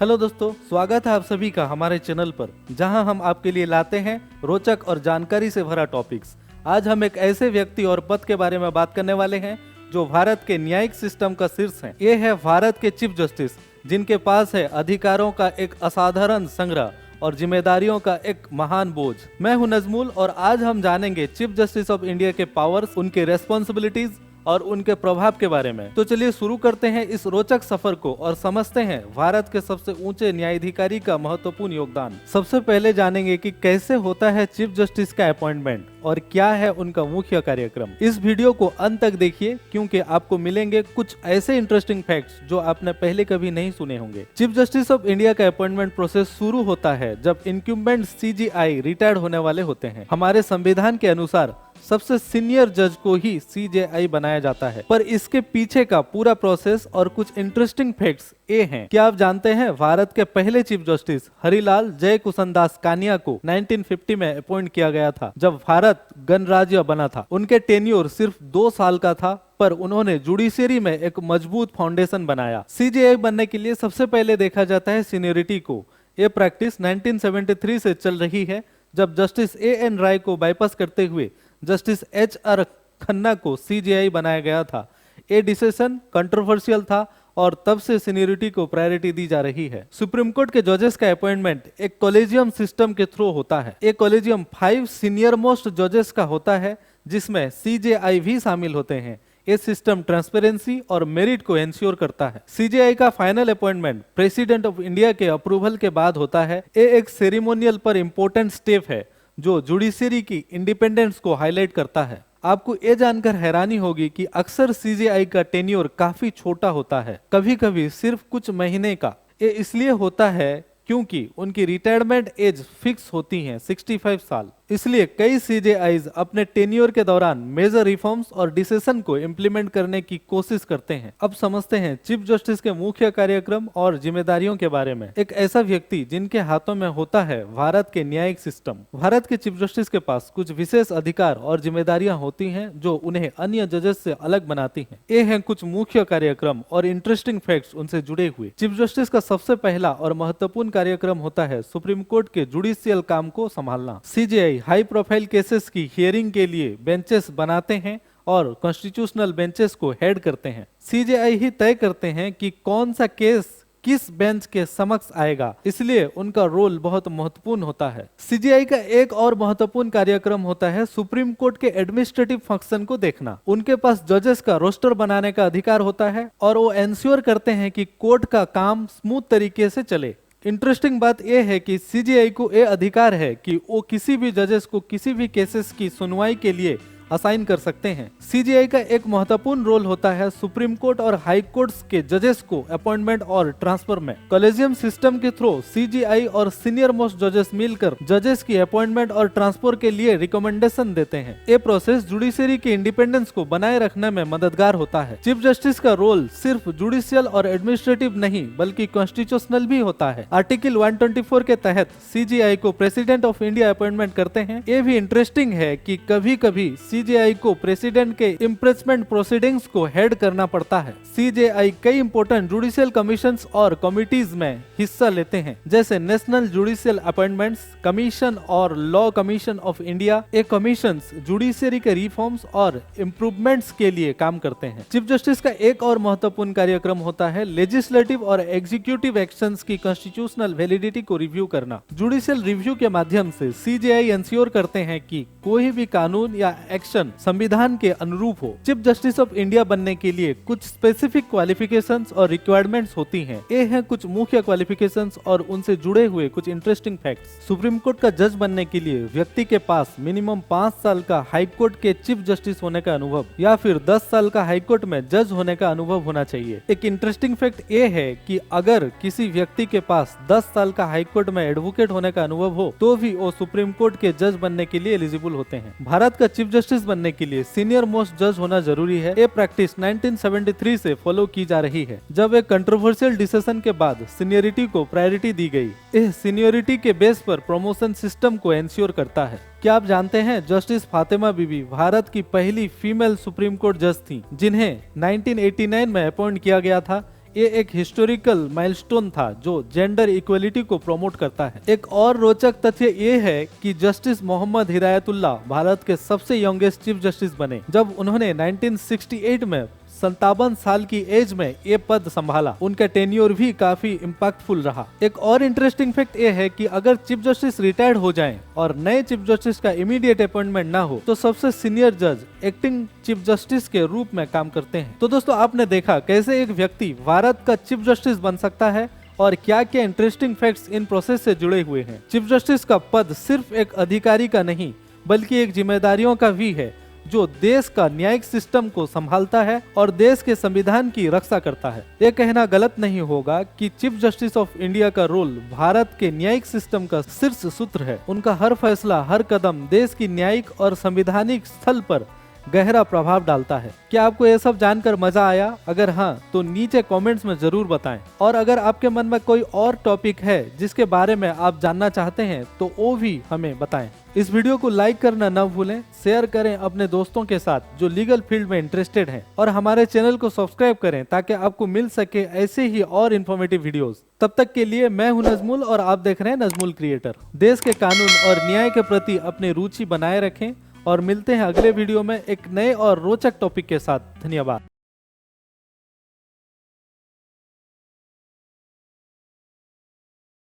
Hello दोस्तों, स्वागत है आप सभी का हमारे चैनल पर, जहां हम आपके लिए लाते हैं रोचक और जानकारी से भरा टॉपिक्स। आज हम एक ऐसे व्यक्ति और पद के बारे में बात करने वाले हैं जो भारत के न्यायिक सिस्टम का शीर्ष है। ये है भारत के चीफ जस्टिस, जिनके पास है अधिकारों का एक असाधारण संग्रह और जिम्मेदारियों का एक महान बोझ। मैं हूं नजमुल और आज हम जानेंगे चीफ जस्टिस ऑफ इंडिया के पावर्स, उनके रेस्पॉन्सिबिलिटीज और उनके प्रभाव के बारे में। तो चलिए शुरू करते हैं इस रोचक सफर को और समझते हैं भारत के सबसे ऊंचे न्यायाधिकारी का महत्वपूर्ण योगदान। सबसे पहले जानेंगे कि कैसे होता है चीफ जस्टिस का अपॉइंटमेंट और क्या है उनका मुख्य कार्यक्रम। इस वीडियो को अंत तक देखिए क्योंकि आपको मिलेंगे कुछ ऐसे इंटरेस्टिंग फैक्ट्स जो आपने पहले कभी नहीं सुने होंगे। चीफ जस्टिस ऑफ इंडिया का अपॉइंटमेंट प्रोसेस शुरू होता है जब इनक्यूम्बेंट सीजेआई रिटायर्ड होने वाले होते हैं। हमारे संविधान के अनुसार सबसे सीनियर जज को ही सीजेआई बनाया जाता है, पर इसके पीछे का पूरा प्रोसेस और कुछ इंटरेस्टिंग फैक्ट्स ये हैं। क्या आप जानते हैं भारत के पहले चीफ जस्टिस हरिलाल जयकिशनदास कानिया को 1950 में अपॉइंट किया गया था, जब भारत गणराज्य बना था। उनके टेन्योर सिर्फ 2 साल का था, पर उन्होंने जुडिशरी में एक मजबूत फाउंडेशन बनाया। सीजेआई बनने के लिए सबसे पहले देखा जाता है सीनियरिटी को। ये प्रैक्टिस 1973 से चल रही है, जब जस्टिस एएन राय को बाईपास करते हुए जस्टिस एचआर खन्ना को सीजेआई बनाया गया था। ये डिसीजन कंट्रोवर्शियल था और तब से सीनियरिटी को प्रायोरिटी दी जा रही है। सुप्रीम कोर्ट के जजेस का अपॉइंटमेंट एक कॉलेजियम सिस्टम के थ्रू होता है। ये कॉलेजियम 5 सीनियर मोस्ट जजेस का होता है, जिसमें सीजेआई भी शामिल होते हैं। ये सिस्टम ट्रांसपेरेंसी और मेरिट को एंश्योर करता है। सीजेआई का final appointment president of India के अप्रूवल के बाद होता है। ये एक सेरेमोनियल पर इम्पोर्टेंट स्टेप है जो जुडिशरी की इंडिपेंडेंस को हाईलाइट करता है। आपको ये जानकर हैरानी होगी कि अक्सर सीजेआई का टेन्योर काफी छोटा होता है, कभी कभी सिर्फ कुछ महीने का। ये इसलिए होता है क्योंकि उनकी रिटायरमेंट एज फिक्स होती है 65 साल। इसलिए कई सीजेआईज अपने टेन्योर के दौरान मेजर रिफॉर्म्स और डिसीजन को इम्प्लीमेंट करने की कोशिश करते हैं। अब समझते हैं चीफ जस्टिस के मुख्य कार्यक्रम और जिम्मेदारियों के बारे में। एक ऐसा व्यक्ति जिनके हाथों में होता है भारत के न्यायिक सिस्टम। भारत के चीफ जस्टिस के पास कुछ विशेष अधिकार और जिम्मेदारियां होती हैं जो उन्हें अन्य जजेस से अलग बनाती हैं। ये हैं कुछ मुख्य कार्यक्रम और इंटरेस्टिंग फैक्ट्स उनसे जुड़े हुए। चीफ जस्टिस का सबसे पहला और महत्वपूर्ण कार्यक्रम होता है सुप्रीम कोर्ट के जुडिशियल काम को संभालना। सीजेआई हाई प्रोफाइल केसेस की हियरिंग के लिए बेंचेस बनाते हैं और कॉन्स्टिट्यूशनल बेंचेस को हेड करते हैं। सीजेआई ही तय करते हैं कि कौन सा केस किस बेंच के समक्ष आएगा, इसलिए उनका रोल बहुत महत्वपूर्ण होता है। सीजेआई का एक और महत्वपूर्ण कार्यक्रम होता है सुप्रीम कोर्ट के एडमिनिस्ट्रेटिव फंक्शन को देखना। उनके पास जजेस का रोस्टर बनाने का अधिकार होता है और वो एंश्योर करते हैं कि कोर्ट का काम स्मूथ तरीके से चले। इंटरेस्टिंग बात यह है कि सीजेआई को यह अधिकार है कि वो किसी भी जजेस को किसी भी केसेस की सुनवाई के लिए असाइन कर सकते हैं। सीजेआई का एक महत्वपूर्ण रोल होता है सुप्रीम कोर्ट और हाई कोर्ट्स के जजेस को अपॉइंटमेंट और ट्रांसफर में। कॉलेजियम सिस्टम के थ्रू सीजेआई और सीनियर मोस्ट जजेस मिलकर जजेस की अपॉइंटमेंट और ट्रांसफर के लिए रिकमेंडेशन देते हैं। ये प्रोसेस जुडिशरी के इंडिपेंडेंस को बनाए रखने में मददगार होता है। चीफ जस्टिस का रोल सिर्फ जुडिशियल और एडमिनिस्ट्रेटिव नहीं बल्कि कॉन्स्टिट्यूशनल भी होता है। आर्टिकल 124 के तहत सीजेआई को प्रेसिडेंट ऑफ इंडिया अपॉइंटमेंट करते हैं। ये भी इंटरेस्टिंग है कि कभी कभी सीजेआई को प्रेसिडेंट के इम्प्रेसमेंट प्रोसीडिंग्स को हेड करना पड़ता है। सीजेआई कई इंपोर्टेंट जुडिशियल कमीशंस और कमिटीज में हिस्सा लेते हैं, जैसे नेशनल जुडिशियल अपॉइंटमेंट्स कमीशन और लॉ कमीशन ऑफ इंडिया। ये कमीशंस जुडिशरी के रिफॉर्म्स और इम्प्रूवमेंट्स के लिए काम करते हैं। चीफ जस्टिस का एक और महत्वपूर्ण कार्यक्रम होता है लेजिस्लेटिव और एग्जीक्यूटिव एक्शंस की कॉन्स्टिट्यूशनल वैलिडिटी को रिव्यू करना। जुडिशियल रिव्यू के माध्यम से सीजेआई इंश्योर करते हैं कि कोई भी कानून या एक्शन संविधान के अनुरूप हो। चीफ जस्टिस ऑफ इंडिया बनने के लिए कुछ स्पेसिफिक क्वालिफिकेशंस और रिक्वायरमेंट्स होती हैं। ये हैं कुछ मुख्य क्वालिफिकेशंस और उनसे जुड़े हुए कुछ इंटरेस्टिंग फैक्ट्स। सुप्रीम कोर्ट का जज बनने के लिए व्यक्ति के पास मिनिमम 5 साल का हाई कोर्ट के चीफ जस्टिस होने का अनुभव या फिर 10 साल का हाई कोर्ट में जज होने का अनुभव होना चाहिए। एक इंटरेस्टिंग फैक्ट ये है कि अगर किसी व्यक्ति के पास 10 साल का हाई कोर्ट में एडवोकेट होने का अनुभव हो तो भी वो सुप्रीम कोर्ट के जज बनने के लिए एलिजिबल होते हैं। भारत का चीफ जस्टिस बनने के लिए सीनियर मोस्ट जज होना जरूरी है। ये प्रैक्टिस 1973 से फॉलो की जा रही है, जब एक कंट्रोवर्शियल डिसीजन के बाद सीनियरिटी को प्रायोरिटी दी गई। इस सीनियरिटी के बेस पर प्रमोशन सिस्टम को एंश्योर करता है। क्या आप जानते हैं जस्टिस फातिमा बीबी भारत की पहली फीमेल सुप्रीम कोर्ट जज थी, जिन्हें 1989 में अपॉइंट किया गया था। ये एक हिस्टोरिकल माइलस्टोन था जो जेंडर इक्वलिटी को प्रमोट करता है। एक और रोचक तथ्य ये है कि जस्टिस मोहम्मद हिदायतुल्लाह भारत के सबसे यंगेस्ट चीफ जस्टिस बने जब उन्होंने 1968 में 57 साल की एज में ये पद संभाला। उनका टेन्योर भी काफी इम्पैक्टफुल रहा। एक और इंटरेस्टिंग फैक्ट ये है कि अगर चीफ जस्टिस रिटायर्ड हो जाएं और नए चीफ जस्टिस का इमीडिएट अपॉइंटमेंट ना हो तो सबसे सीनियर जज एक्टिंग चीफ जस्टिस के रूप में काम करते हैं। तो दोस्तों, आपने देखा कैसे एक व्यक्ति भारत का चीफ जस्टिस बन सकता है और क्या क्या इंटरेस्टिंग फैक्ट्स इन प्रोसेस से जुड़े हुए हैं। चीफ जस्टिस का पद सिर्फ एक अधिकारी का नहीं बल्कि एक जिम्मेदारियों का भी है जो देश का न्यायिक सिस्टम को संभालता है और देश के संविधान की रक्षा करता है। यह कहना गलत नहीं होगा कि चीफ जस्टिस ऑफ इंडिया का रोल भारत के न्यायिक सिस्टम का शीर्ष सूत्र है। उनका हर फैसला, हर कदम देश की न्यायिक और संवैधानिक स्थल पर गहरा प्रभाव डालता है। क्या आपको यह सब जानकर मजा आया? अगर हाँ तो नीचे कमेंट्स में जरूर बताएं। और अगर आपके मन में कोई और टॉपिक है जिसके बारे में आप जानना चाहते हैं तो वो भी हमें बताएं। इस वीडियो को लाइक करना न भूलें, शेयर करें अपने दोस्तों के साथ जो लीगल फील्ड में इंटरेस्टेड हैं और हमारे चैनल को सब्सक्राइब करें ताकि आपको मिल सके ऐसे ही और इन्फॉर्मेटिव वीडियोस। तब तक के लिए मैं हूं नजमुल और आप देख रहे हैं नजमुल क्रिएटर। देश के कानून और न्याय के प्रति अपनी रुचि बनाए रखें और मिलते हैं अगले वीडियो में एक नए और रोचक टॉपिक के साथ। धन्यवाद।